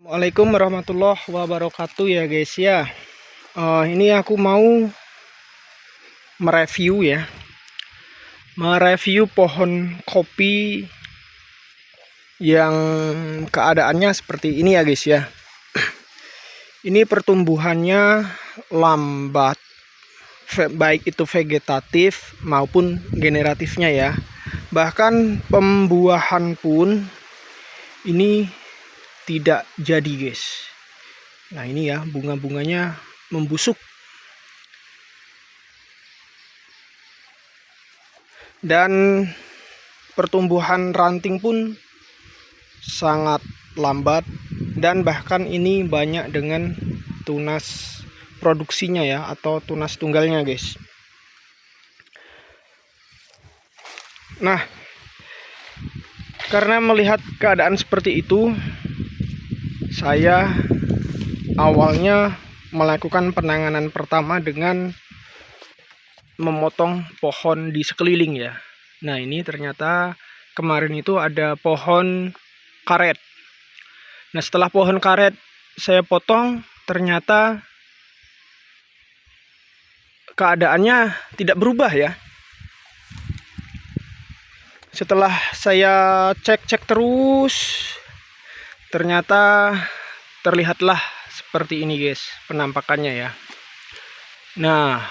Assalamualaikum warahmatullahi wabarakatuh ya guys ya. Ini aku mau mereview pohon kopi yang keadaannya seperti ini ya guys ya. Ini pertumbuhannya lambat, baik itu vegetatif maupun generatifnya ya. Bahkan pembuahan pun ini tidak jadi guys. Nah ini ya, bunga-bunganya membusuk dan pertumbuhan ranting pun sangat lambat, dan bahkan ini banyak dengan tunas produksinya ya, atau tunas tunggalnya guys. Nah, karena melihat keadaan seperti itu, saya awalnya melakukan penanganan pertama dengan memotong pohon di sekeliling ya. Nah ini ternyata kemarin itu ada pohon karet. Nah setelah pohon karet saya potong, ternyata keadaannya tidak berubah ya. Setelah saya cek terus, ternyata terlihatlah seperti ini guys penampakannya ya. Nah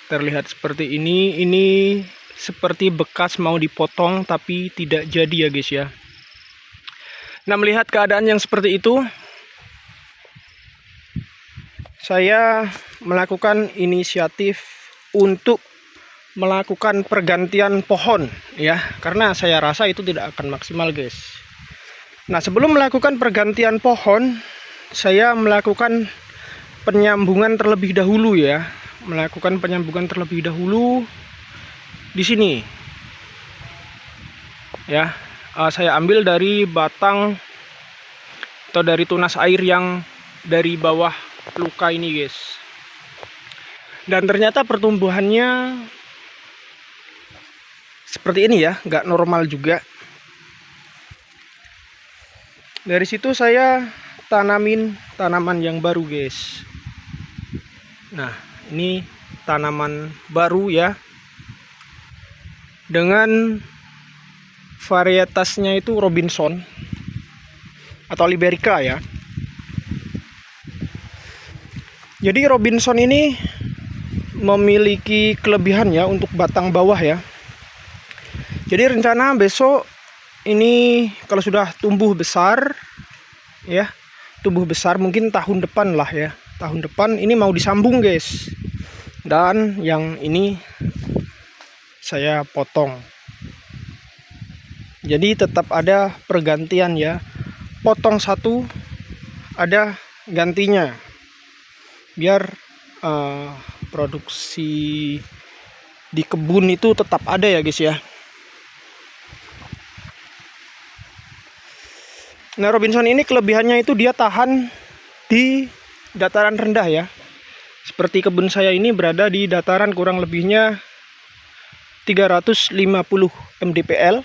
terlihat seperti ini seperti bekas mau dipotong tapi tidak jadi ya guys ya. Nah melihat keadaan yang seperti itu, saya melakukan inisiatif untuk melakukan pergantian pohon ya, karena saya rasa itu tidak akan maksimal guys. Nah sebelum melakukan pergantian pohon, saya melakukan penyambungan terlebih dahulu ya. Melakukan penyambungan terlebih dahulu di sini ya. Saya ambil dari batang atau dari tunas air yang dari bawah luka ini guys, dan ternyata pertumbuhannya seperti ini ya, nggak normal juga. Dari situ saya tanamin tanaman yang baru guys. Nah ini tanaman baru ya, dengan varietasnya itu Robinson atau Liberica ya. Jadi Robinson ini memiliki kelebihan ya untuk batang bawah ya. Jadi rencana besok ini kalau sudah tumbuh besar ya, mungkin tahun depan lah ya. Tahun depan ini mau disambung guys. Dan yang ini saya potong. Jadi tetap ada pergantian ya. Potong satu, ada gantinya. Biar produksi di kebun itu tetap ada ya guys ya. Nah Robinson ini kelebihannya itu dia tahan di dataran rendah ya. Seperti kebun saya ini berada di dataran kurang lebihnya 350 mdpl.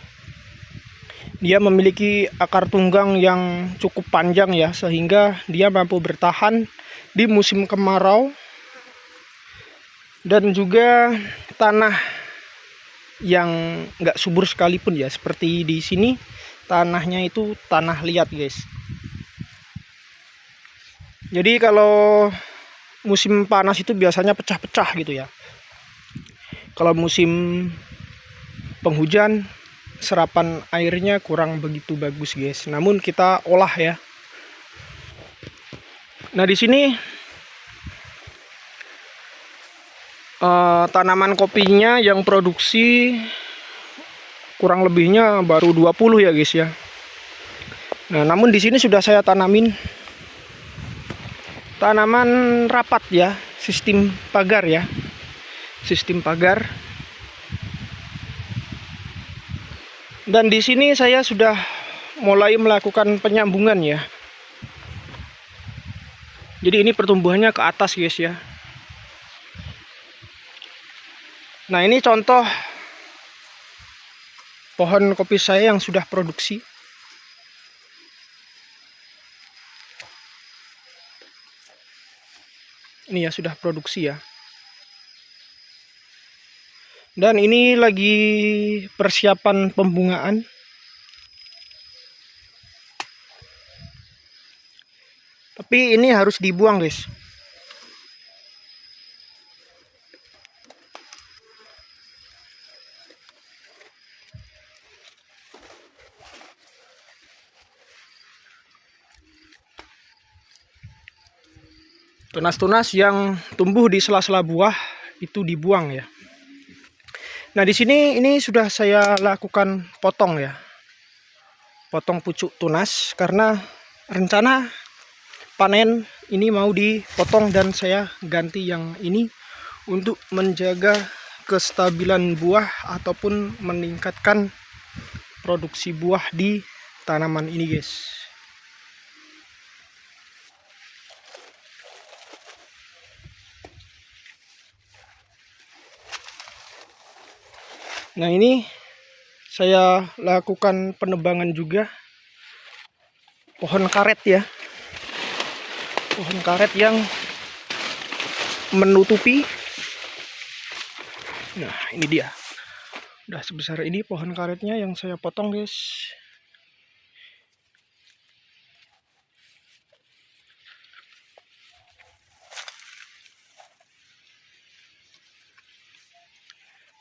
Dia memiliki akar tunggang yang cukup panjang ya, sehingga dia mampu bertahan di musim kemarau. Dan juga tanah yang nggak subur sekalipun ya, seperti di sini tanahnya itu tanah liat guys. Jadi kalau musim panas itu biasanya pecah-pecah gitu ya. Kalau musim penghujan serapan airnya kurang begitu bagus guys. Namun kita olah ya. Nah di sini tanaman kopinya yang produksi kurang lebihnya baru 20 ya guys ya. Nah namun di sini sudah saya tanamin tanaman rapat ya, sistem pagar ya, sistem pagar. Dan di sini saya sudah mulai melakukan penyambungan ya. Jadi ini pertumbuhannya ke atas guys ya. Nah ini contoh pohon kopi saya yang sudah produksi. Ini ya sudah produksi ya. Dan ini lagi persiapan pembungaan. Tapi ini harus dibuang, guys. Tunas-tunas yang tumbuh di sela-sela buah itu dibuang ya. Nah, di sini ini sudah saya lakukan potong ya. Potong pucuk tunas karena rencana panen ini mau dipotong dan saya ganti yang ini untuk menjaga kestabilan buah ataupun meningkatkan produksi buah di tanaman ini, guys. Nah, ini saya lakukan penebangan juga pohon karet ya. Pohon karet yang menutupi. Nah, ini dia. Udah sebesar ini pohon karetnya yang saya potong, guys.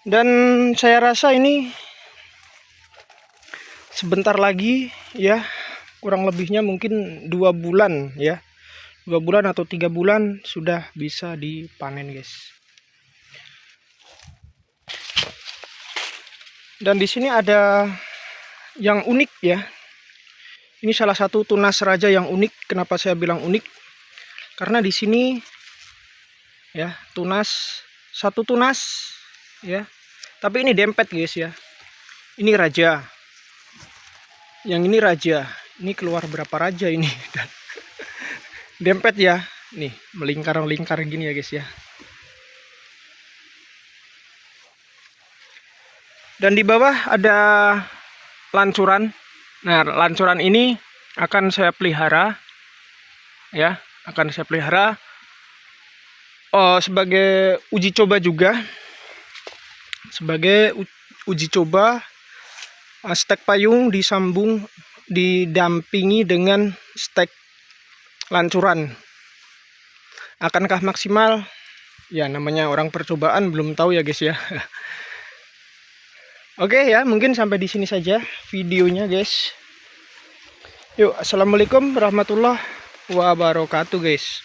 Dan saya rasa ini sebentar lagi ya, kurang lebihnya mungkin 2 bulan ya. 2 bulan atau 3 bulan sudah bisa dipanen, guys. Dan di sini ada yang unik ya. Ini salah satu tunas raja yang unik. Kenapa saya bilang unik? Karena di sini ya, satu tunas ya. Tapi ini dempet, guys ya. Ini raja. Yang ini raja. Ini keluar berapa raja ini? Dempet ya. Nih, melingkar-lingkar gini ya, guys ya. Dan di bawah ada lancuran. Nah, lancuran ini akan saya pelihara ya, akan saya pelihara sebagai uji coba juga. Sebagai uji coba, stek payung didampingi dengan stek lancuran. Akankah maksimal? Ya, namanya orang percobaan, belum tahu ya, guys ya. Oke ya, mungkin sampai di sini saja videonya, guys. Yuk, assalamualaikum warahmatullahi wabarakatuh, guys.